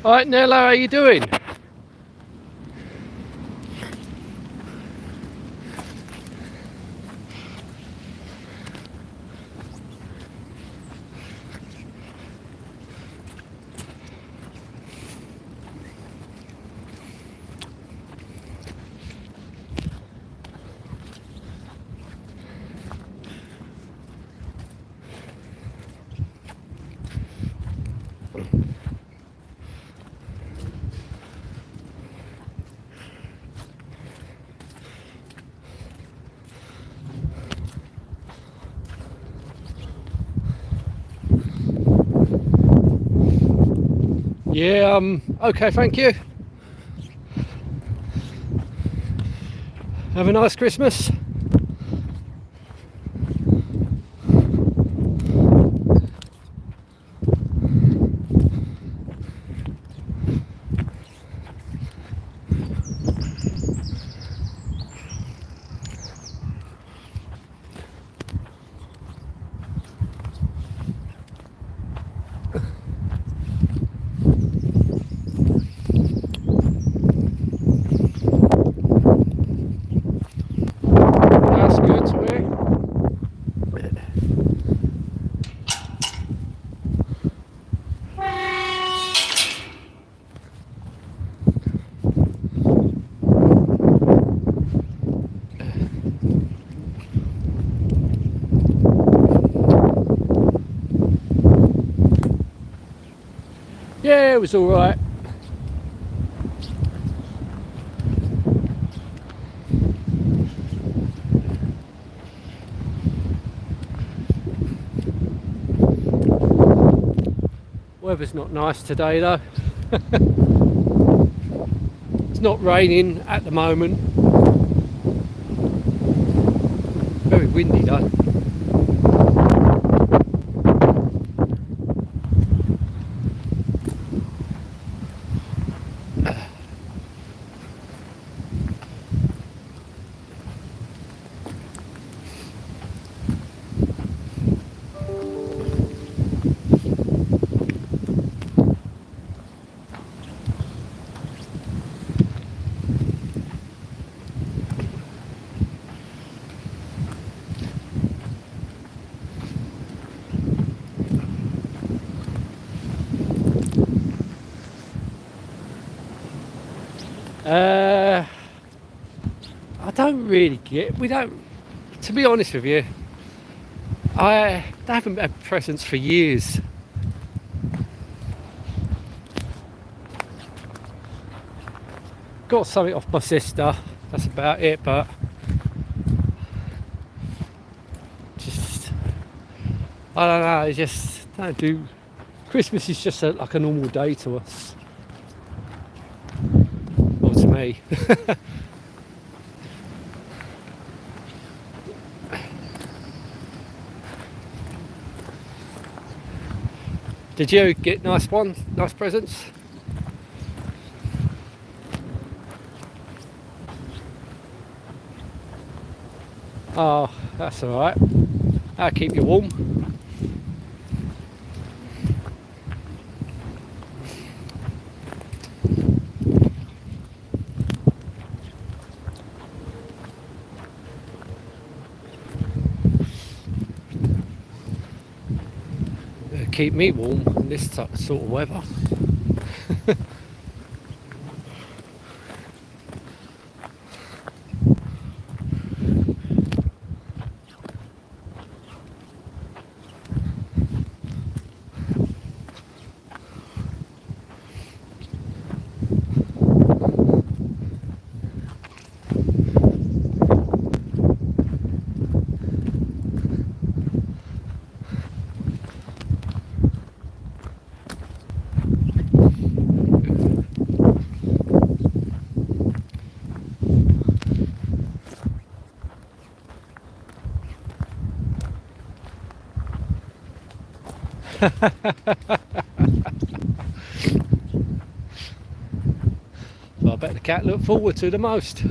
Alright, Nella, how you doing? Yeah, okay, thank you. Have a nice Christmas. That's good to hear. Yeah, it was alright. Weather's not nice today though. It's not raining at the moment. Very windy though. I don't really to be honest with you, I haven't had presents for years. Got something off my sister, that's about it, but just, I don't know, I just don't do, Christmas is just like a normal day to us. Well, to me. Did you get nice presents? Oh, that's alright. That'll keep you warm. Keep me warm in this sort of weather. Well, I bet the cat looked forward to the most.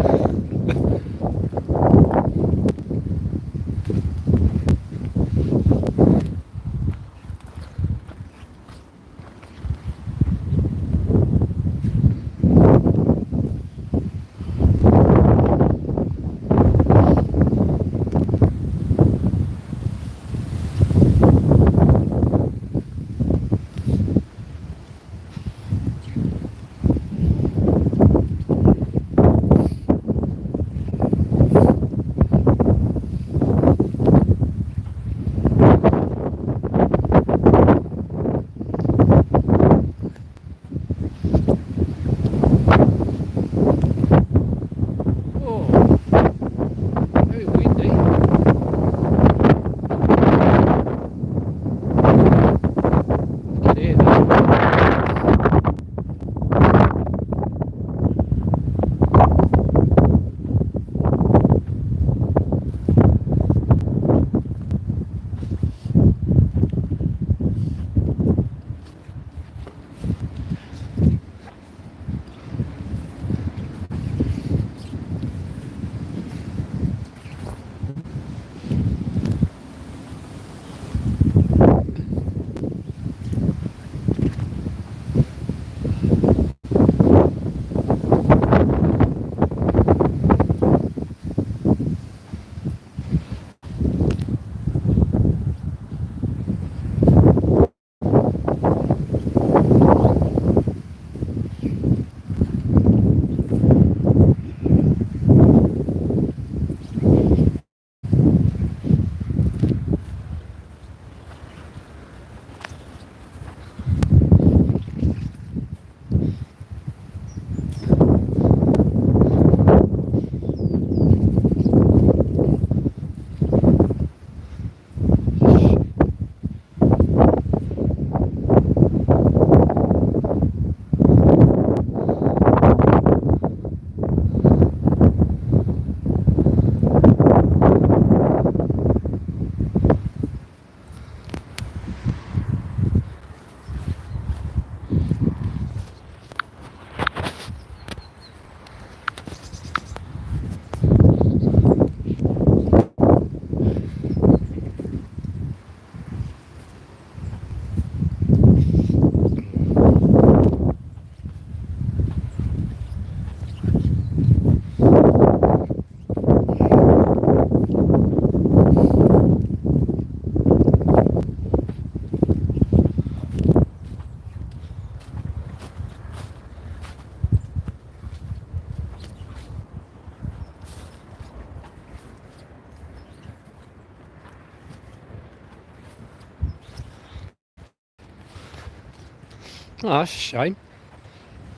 Oh, that's a shame.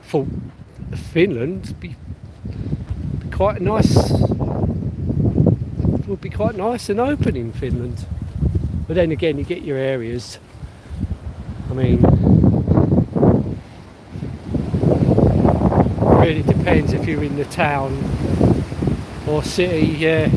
Thought Finland be quite nice. Would be quite nice and open in Finland. But then again, you get your areas. I mean, really depends if you're in the town or city. Yeah.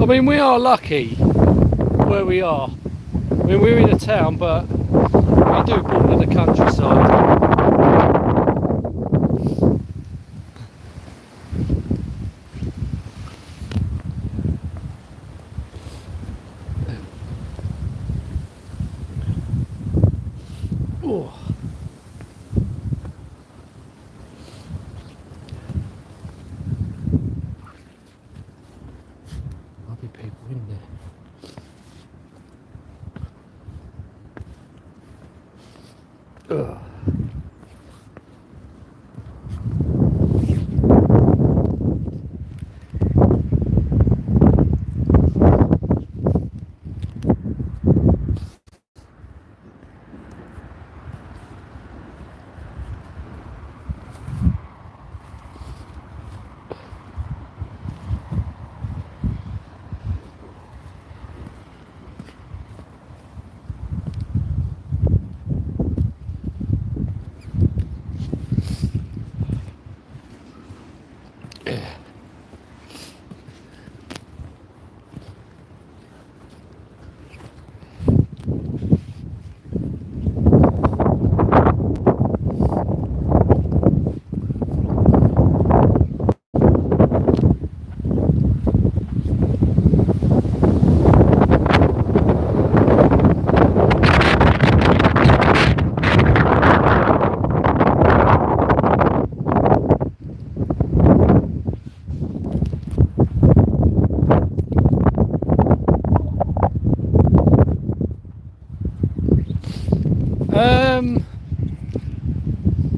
I mean, we are lucky where we are. I mean, we're in a town, but we do border the countryside. Oh. There'll be people in there. Ugh.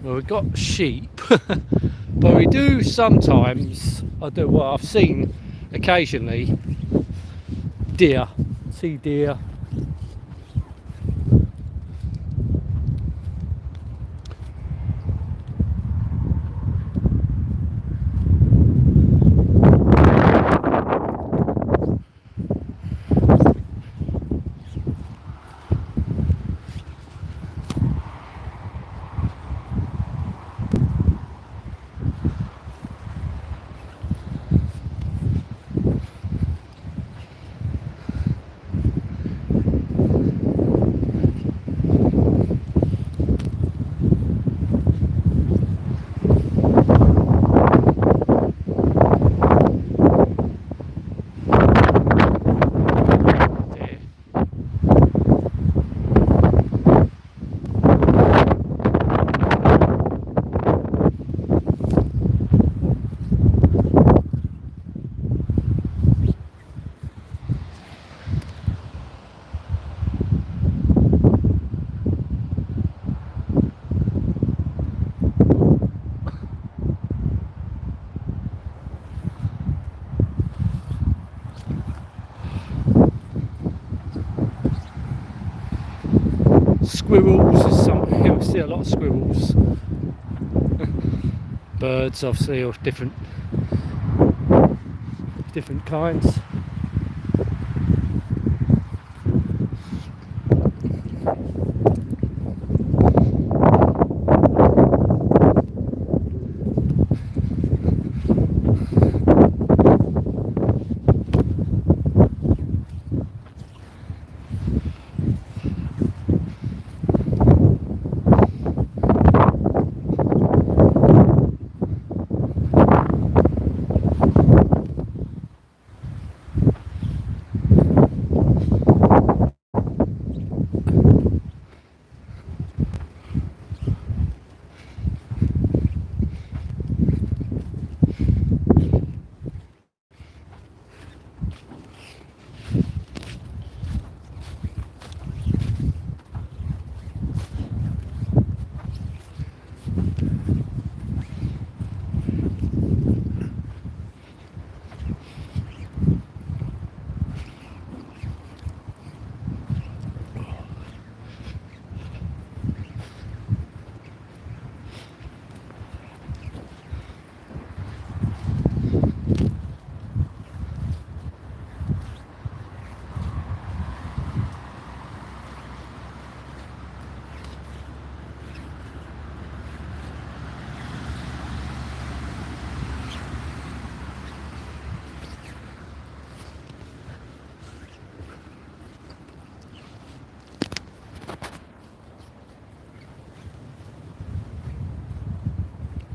Well, we've got sheep, but we do sometimes, I've seen occasionally deer, see deer. Squirrels is something, you'll see a lot of squirrels. Birds obviously of different kinds.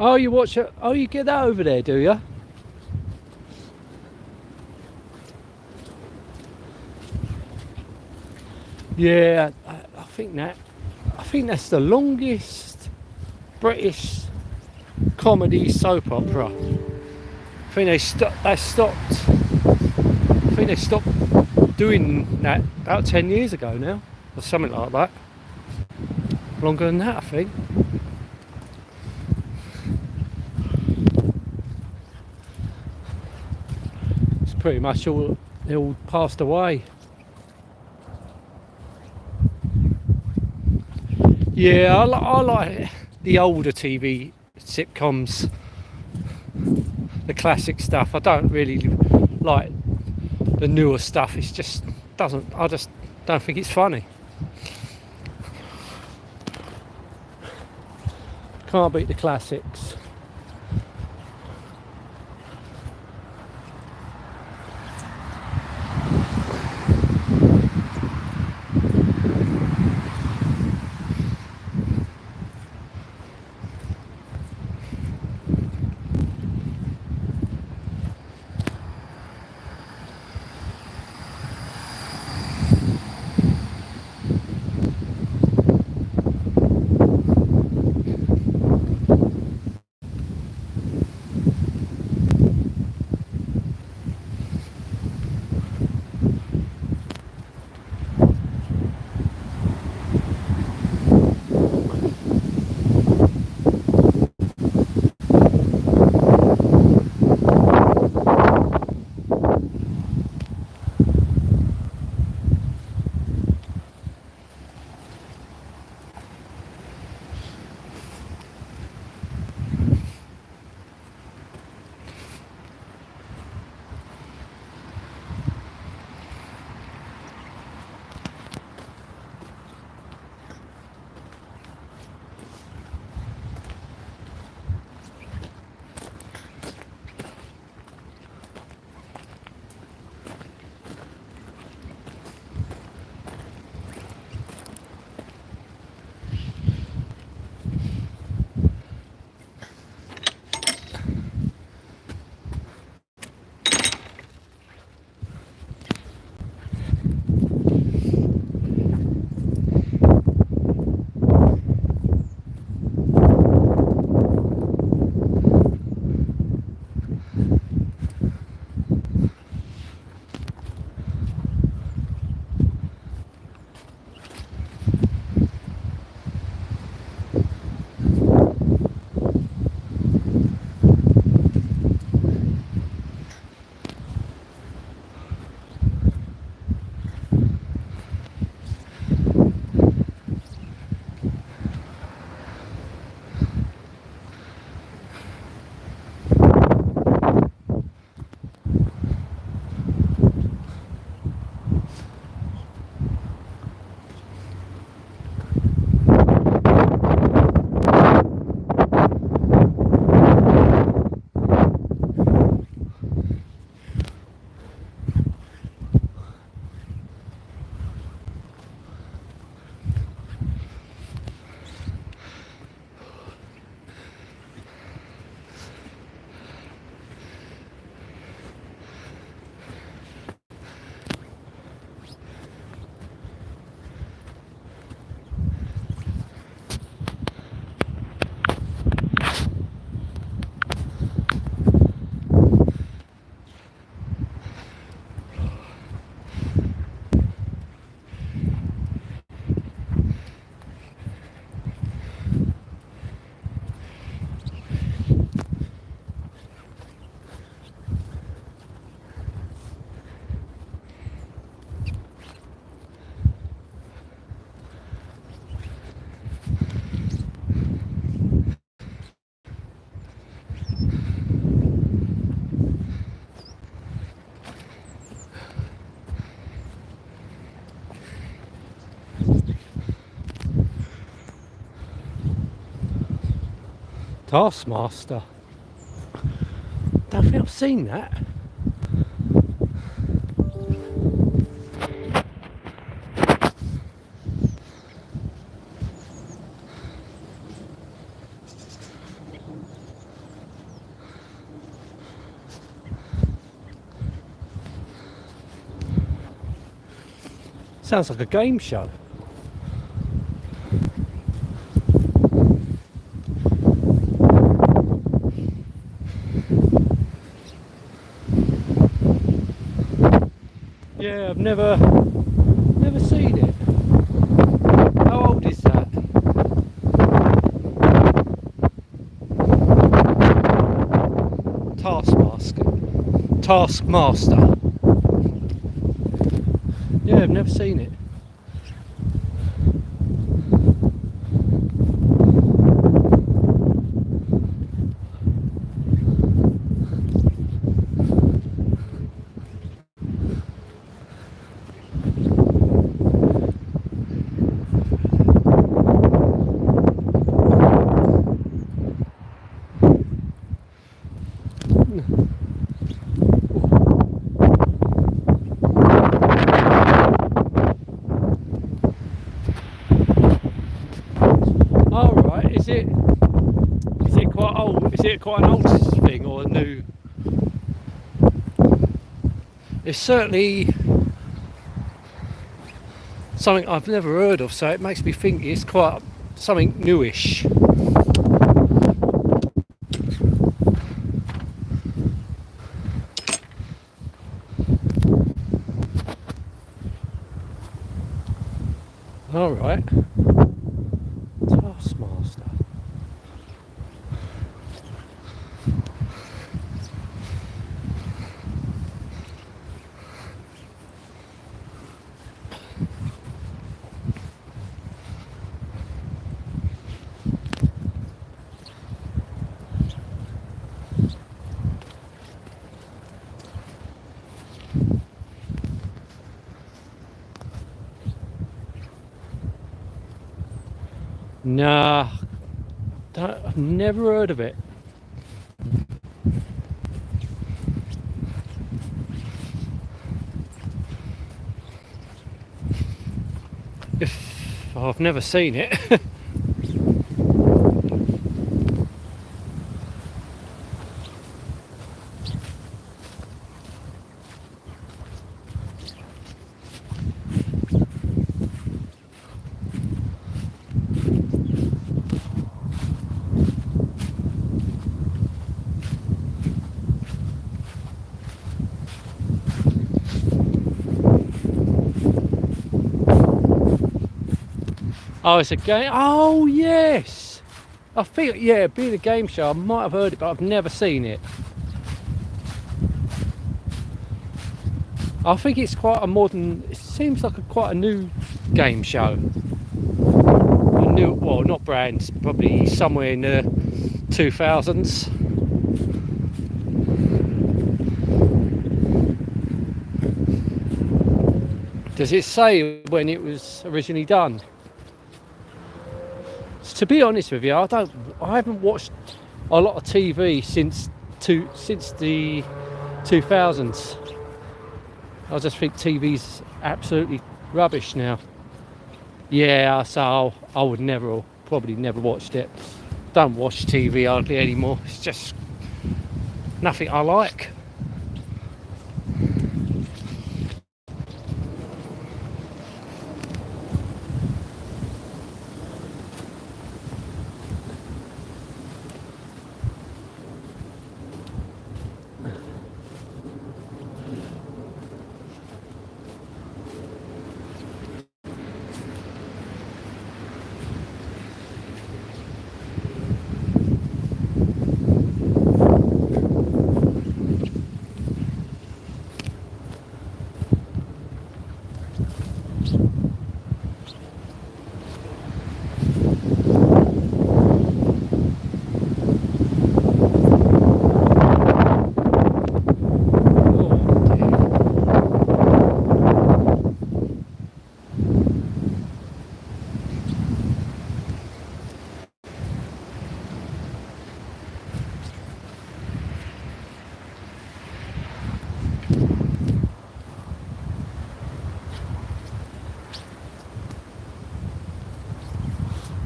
Oh, you watch it? Oh, you get that over there, do you? Yeah, I think that. I think that's the longest British comedy soap opera. I think they stopped. I think they stopped doing that about 10 years ago now, or something like that. Longer than that, I think. It's pretty much all. They all passed away. Yeah, I like the older TV sitcoms, the classic stuff. I don't really like the newer stuff. It's just doesn't. I just don't think it's funny. Can't beat the classics. Taskmaster. Don't think I've seen that. Sounds like a game show. Yeah, I've never seen it. How old is that? Taskmaster. Yeah, I've never seen it. All right, is it quite old? Is it quite an old thing or a new? It's certainly something I've never heard of, so it makes me think it's quite something newish. All right, Taskmaster. Nah, I've never heard of it. If I've never seen it. Oh, it's a game. Oh, yes. I think, yeah, being a game show, I might have heard it, but I've never seen it. I think it's quite a modern. It seems like quite a new game show. A new, well, not brand, probably somewhere in the 2000s. Does it say when it was originally done? To be honest with you, I haven't watched a lot of TV since the 2000s. I just think TV's absolutely rubbish now. Yeah, so I would probably never watched it. Don't watch TV hardly anymore. It's just nothing I like.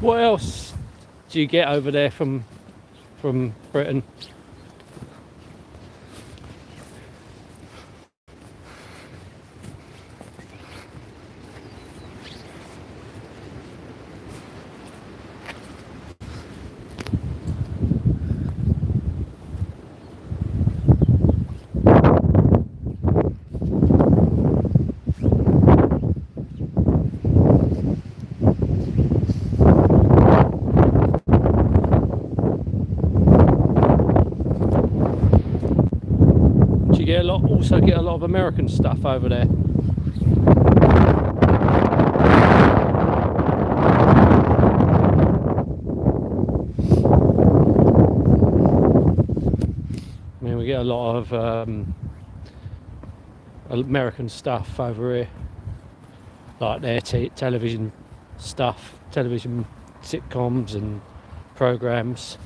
What else do you get over there from Britain? also get a lot of American stuff over there. I mean, we get a lot of American stuff over here, like their television stuff, television sitcoms and programs.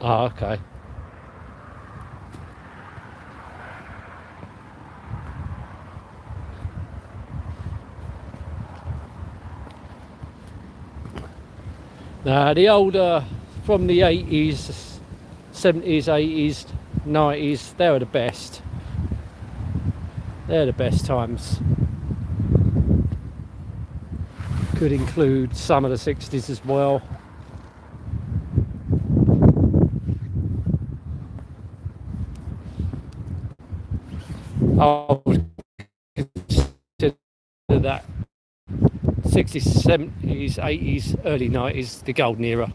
Oh, okay. Now, the older from the 80s, 70s, 80s, 90s, they were the best. They're the best times. Could include some of the 60s as well. I would consider that 60s, 70s, 80s, early 90s, the golden era.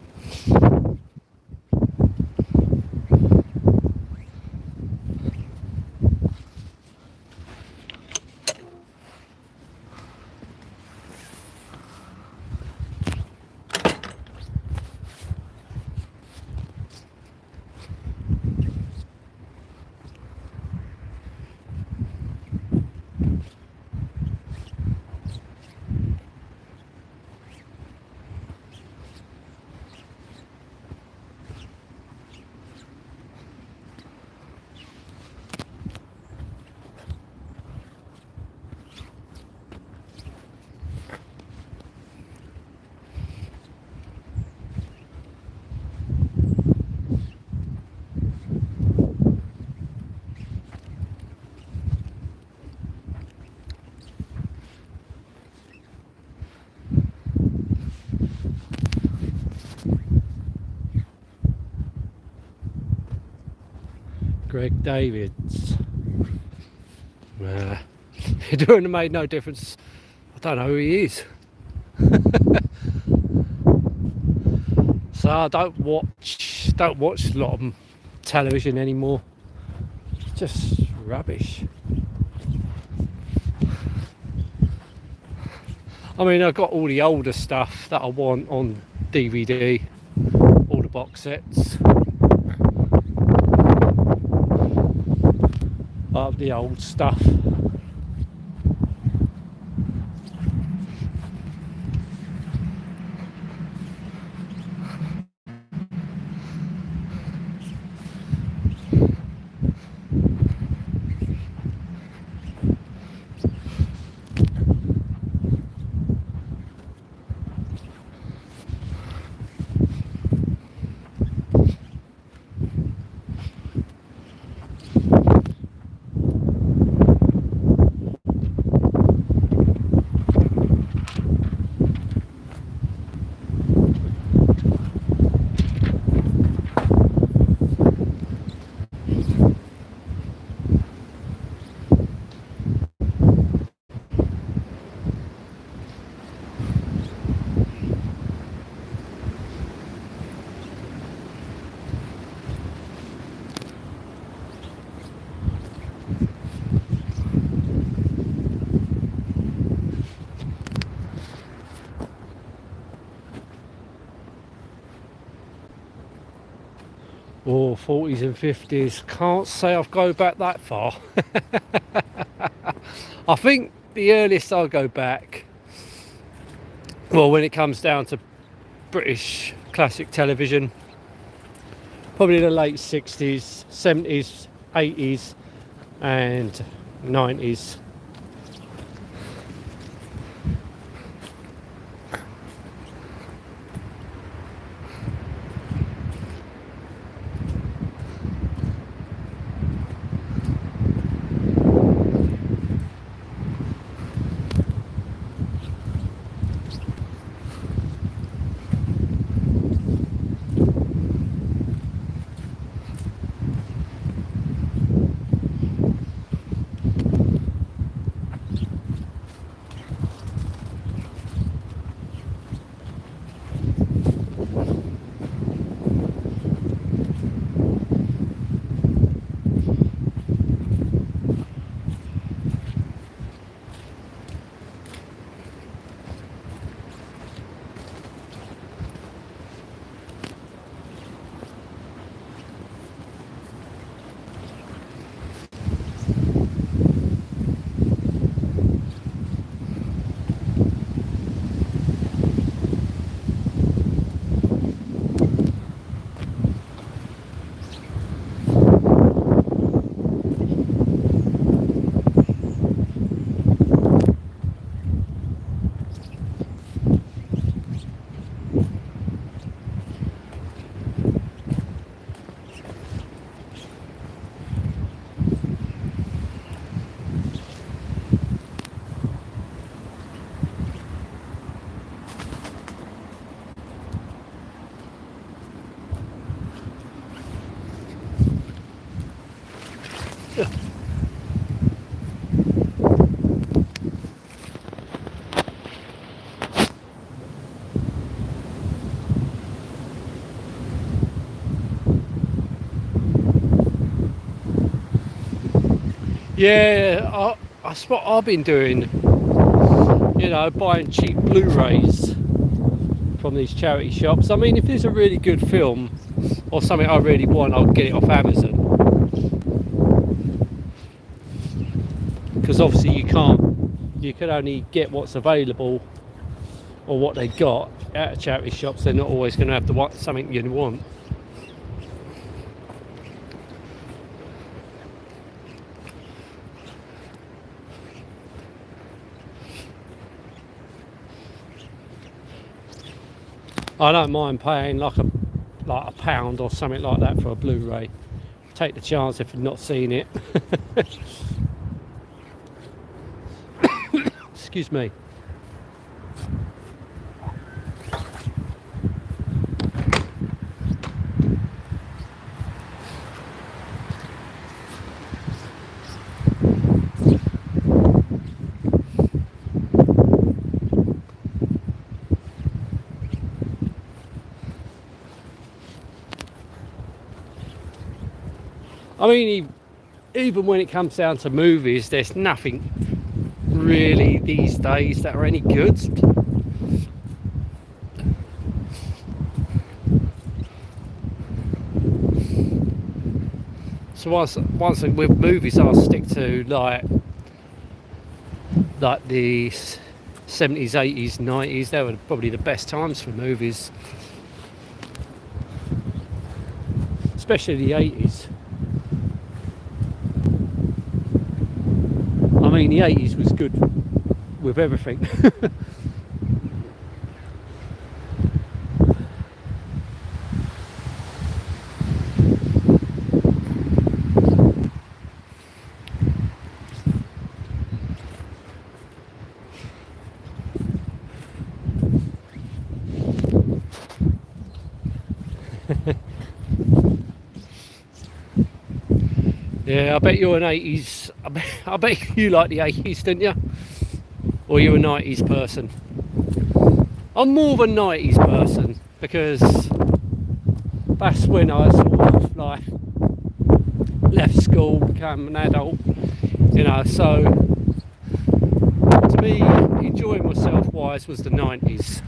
Greg Davids. It wouldn't have made no difference. I don't know who he is. So I don't watch a lot of television anymore. It's just rubbish. I mean, I've got all the older stuff that I want on DVD, all the box sets of the old stuff. Or 40s and 50s. Can't say I've go back that far. I think the earliest I'll go back, well, when it comes down to British classic television, probably the late 60s, 70s, 80s and 90s. Yeah, that's what I've been doing, you know, buying cheap Blu-rays from these charity shops. I mean, if there's a really good film or something I really want, I'll get it off Amazon, because obviously you can only get what's available or what they got at charity shops. They're not always going to have something you want. I don't mind paying like a pound or something like that for a Blu-ray. Take the chance if you've not seen it. Excuse me. I mean, even when it comes down to movies, there's nothing really these days that are any good. So once with movies, I'll stick to like the 70s, 80s, 90s. They were probably the best times for movies, especially the 80s. I mean, the 80s was good with everything. Yeah, I bet you're an 80s. I bet you like the 80s, didn't you? Or you're a 90s person? I'm more of a 90s person, because that's when I sort of like left school, became an adult, you know. So to me, enjoying myself wise was the 90s.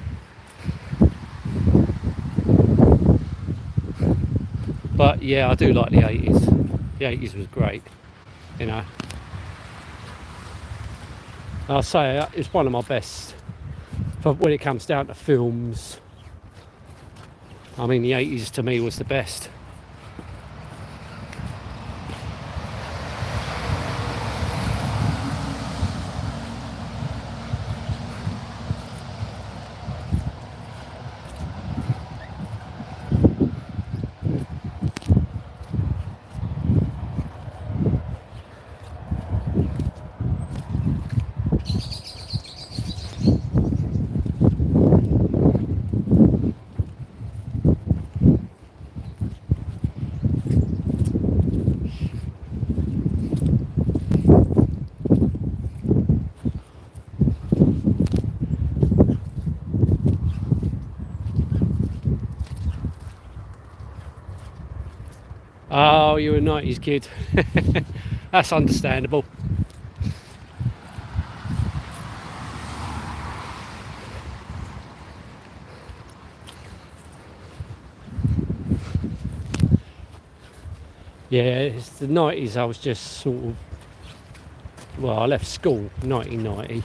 But yeah, I do like the 80s. The 80s was great, you know. I'll say it's one of my best for when it comes down to films. I mean, the 80s to me was the best. Oh, you're a 90s kid. That's understandable. Yeah, it's the 90s. I was just sort of, well, I left school 1990.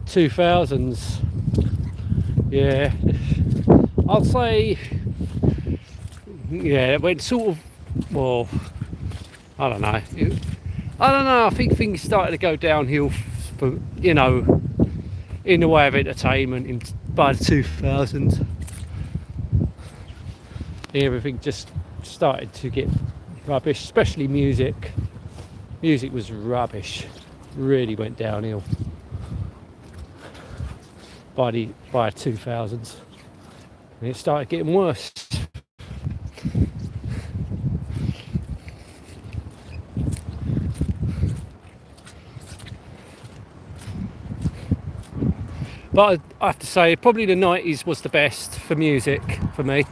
$2000s, yeah, I'd say, yeah, it went sort of, well, I don't know, I don't know. I think things started to go downhill for, you know, in the way of entertainment by the 2000s. Everything just started to get rubbish, especially music. Music was rubbish. Really went downhill by the 2000s, and it started getting worse. But I have to say, probably the 90s was the best for music for me.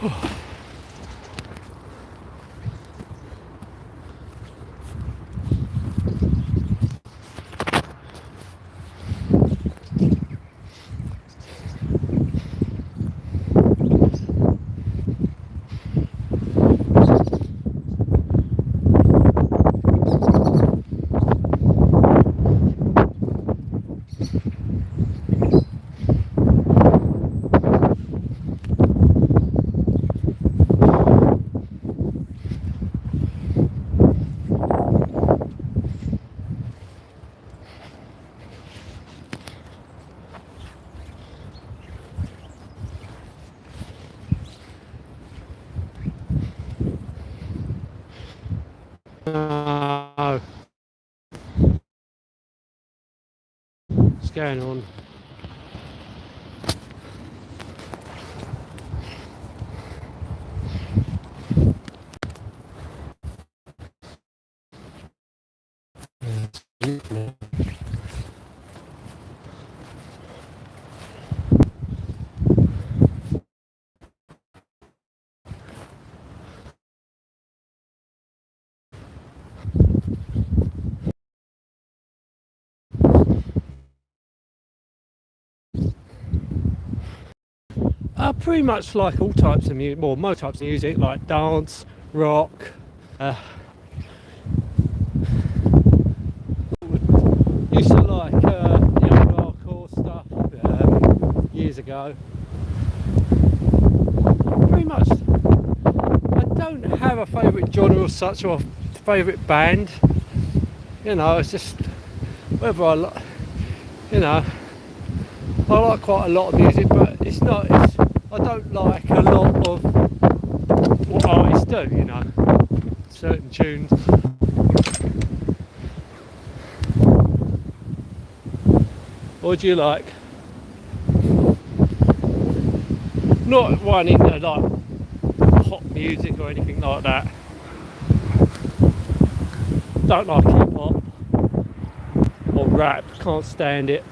No. What's going on? I pretty much like all types of music, well, most types of music, like dance, rock. Used to like the old hardcore stuff years ago. Pretty much, I don't have a favourite genre as such, or a favourite band. You know, it's just whether I like, you know, I like quite a lot of music, but it's not. I don't like a lot of what artists do. You know, certain tunes. What do you like? Not one into like pop music or anything like that. Don't like hip hop or rap. Can't stand it.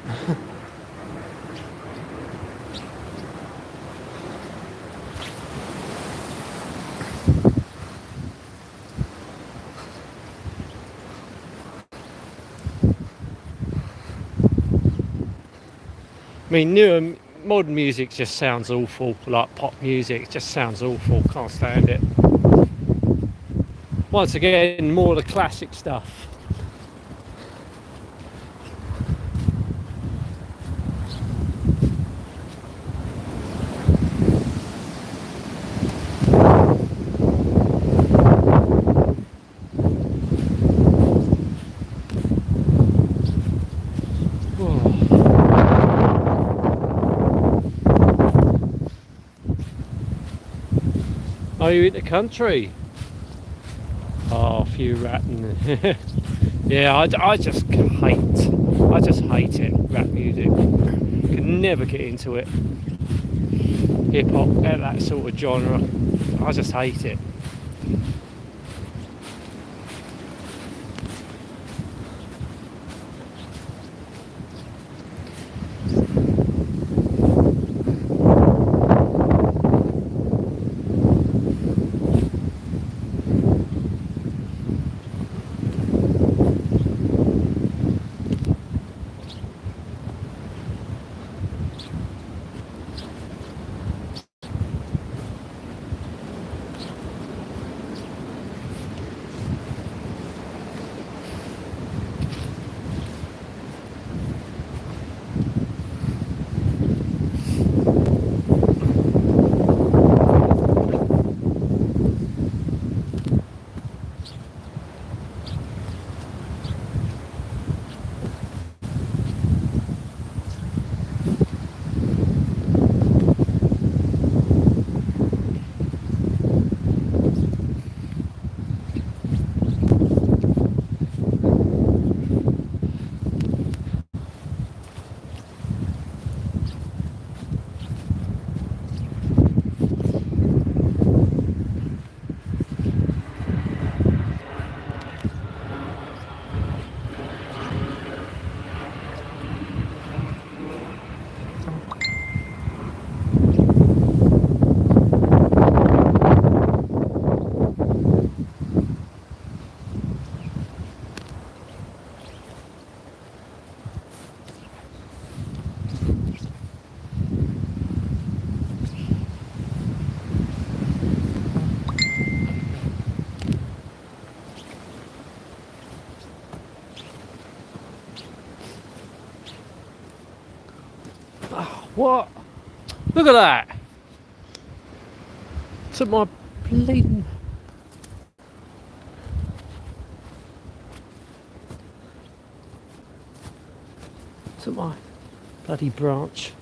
I mean, newer modern music just sounds awful, like pop music just sounds awful, can't stand it. Once again, more of the classic stuff. Are you in the country? Oh, a few ratting. Yeah, I just hate it, rap music. Can never get into it. Hip hop, that sort of genre, I just hate it. What? Look at that. Took my bleeding... Took my bloody branch.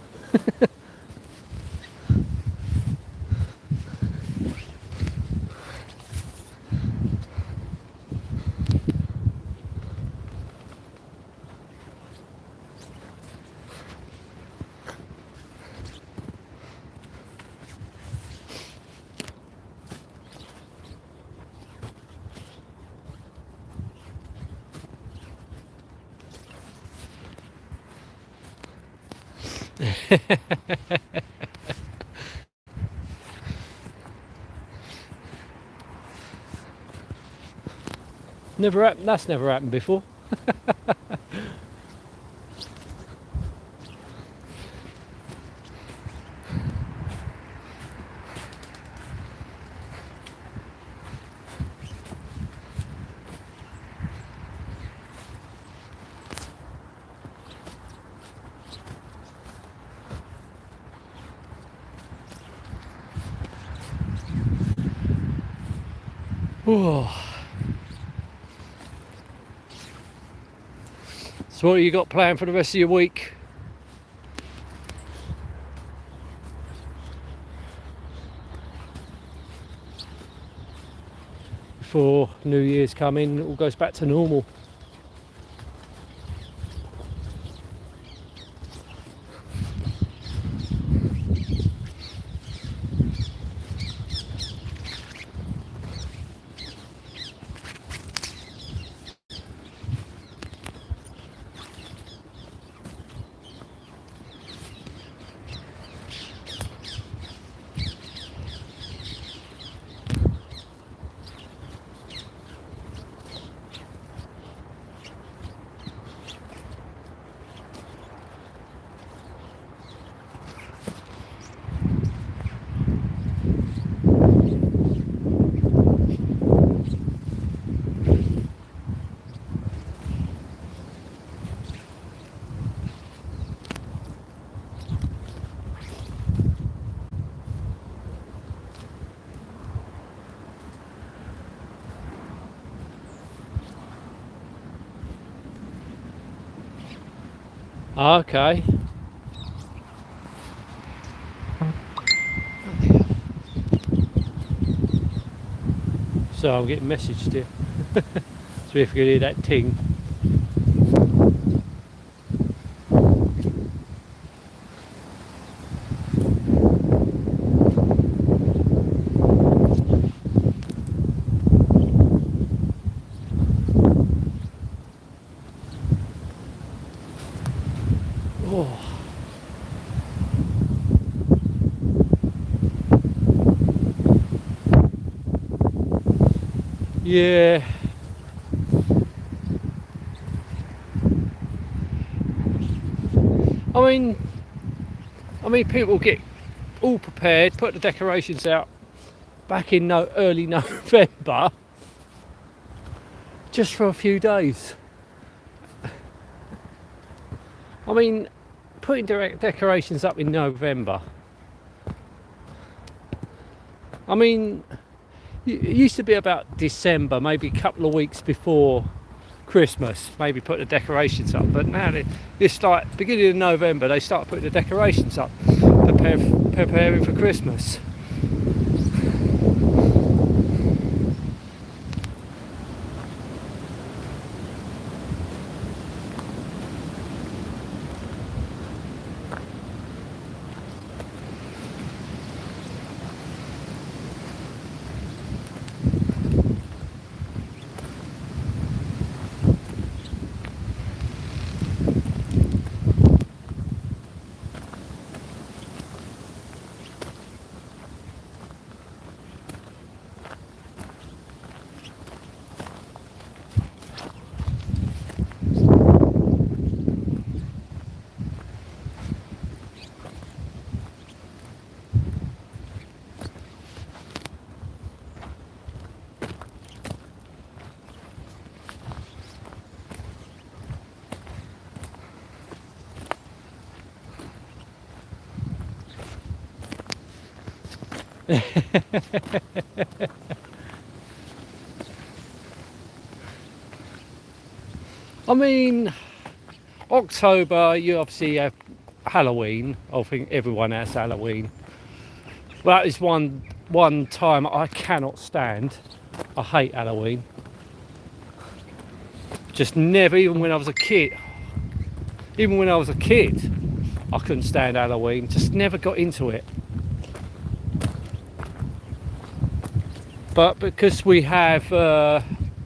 Never happened. That's never happened before. Oh. So what have you got planned for the rest of your week? Before New Year's come in, it all goes back to normal. Okay. So I'm getting messaged here. So if you can hear that ting. Oh. Yeah. I mean, people get all prepared, put the decorations out back in early November, just for a few days. I mean, putting decorations up in November. I mean, it used to be about December, maybe a couple of weeks before Christmas, maybe put the decorations up. But now it's like beginning of November, they start putting the decorations up, preparing for Christmas. I mean, October, you obviously have Halloween. I think everyone has Halloween. Well, that is one time I cannot stand. I hate Halloween. Just never, even when I was a kid. Even when I was a kid, I couldn't stand Halloween. Just never got into it. But because we have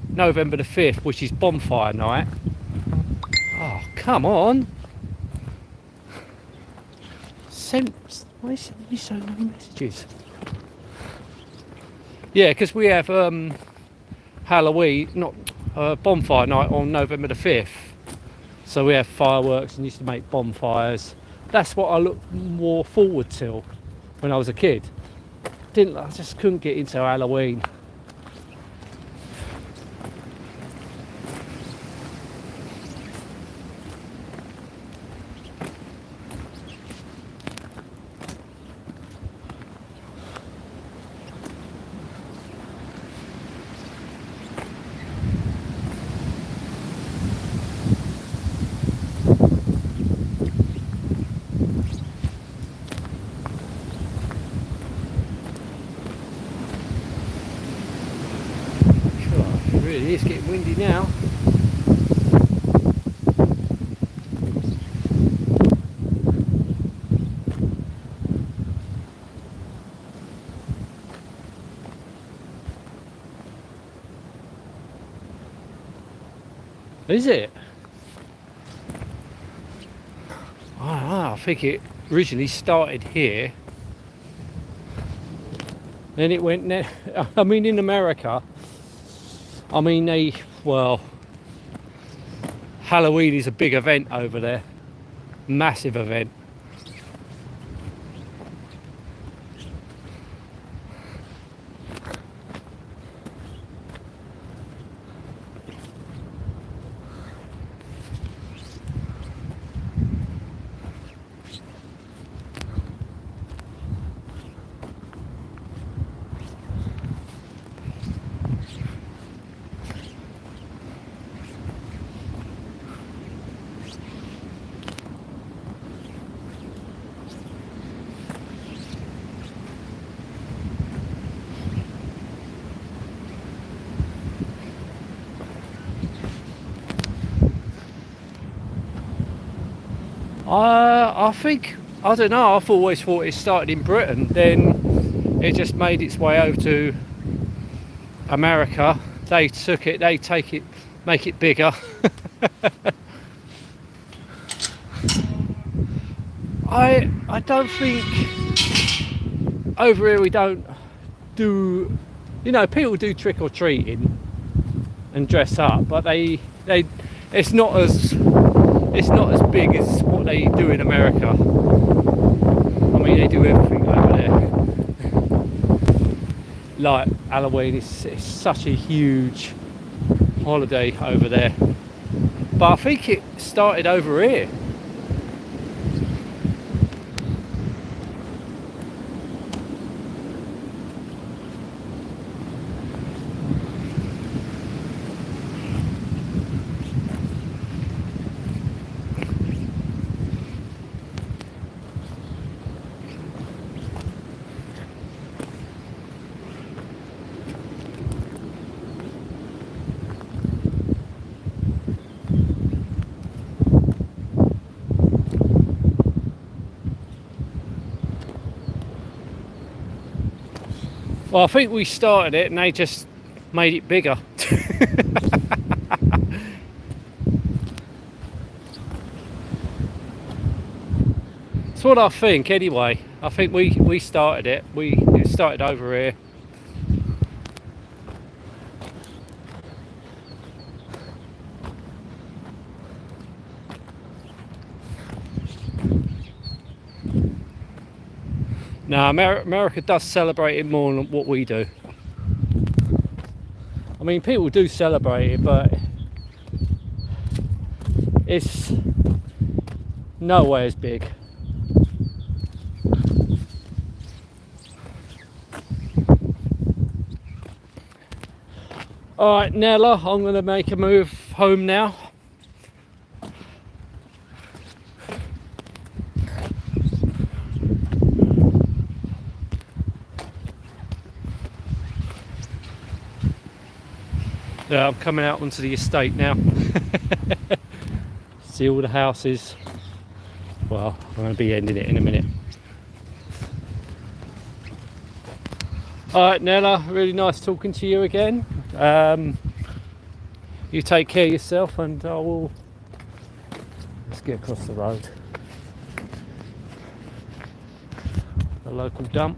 November the 5th, which is bonfire night. Oh, come on. Why is sending me so many messages? Yeah, because we have Halloween, not bonfire night on November the 5th. So we have fireworks and used to make bonfires. That's what I looked more forward to when I was a kid. I just couldn't get into Halloween. It really is getting windy now. Is it? I think it originally started here. Then it went there. I mean, in America, I mean, Halloween is a big event over there. Massive event. I think, I don't know, I've always thought it started in Britain, then it just made its way over to America. They take it, make it bigger. I don't think over here we don't do, people do trick or treating and dress up, but it's not as big as what they do in America. I mean, they do everything over there. Like Halloween, it's such a huge holiday over there. But I think it started over here. Well, I think we started it and they just made it bigger. That's what I think anyway. I think we started it. It started over here. Now, America does celebrate it more than what we do. I mean, people do celebrate it, but it's nowhere as big. Alright, Nella, I'm going to make a move home now. Yeah, I'm coming out onto the estate now. See all the houses. Well, I'm going to be ending it in a minute. Alright, Nella, really nice talking to you again. You take care of yourself, and I will... Let's get across the road. A local dump.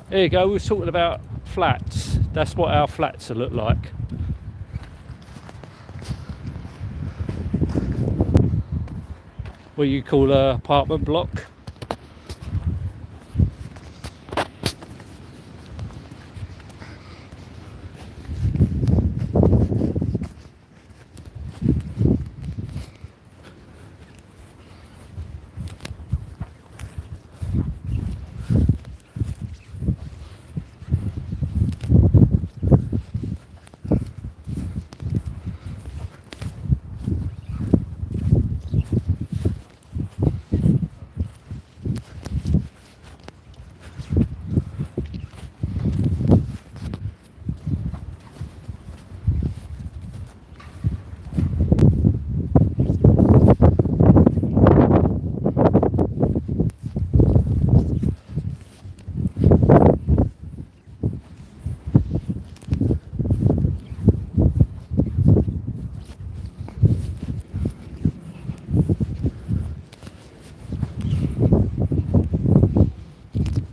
There you go, we were talking about flats. That's what our flats will look like. What you call an apartment block.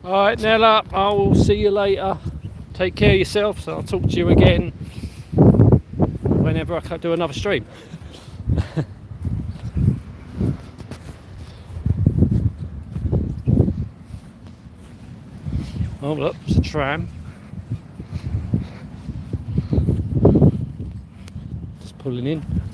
Alright, Nella, I will see you later. Take care of yourself, so I'll talk to you again whenever I can do another stream. Oh, look, it's a tram. Just pulling in.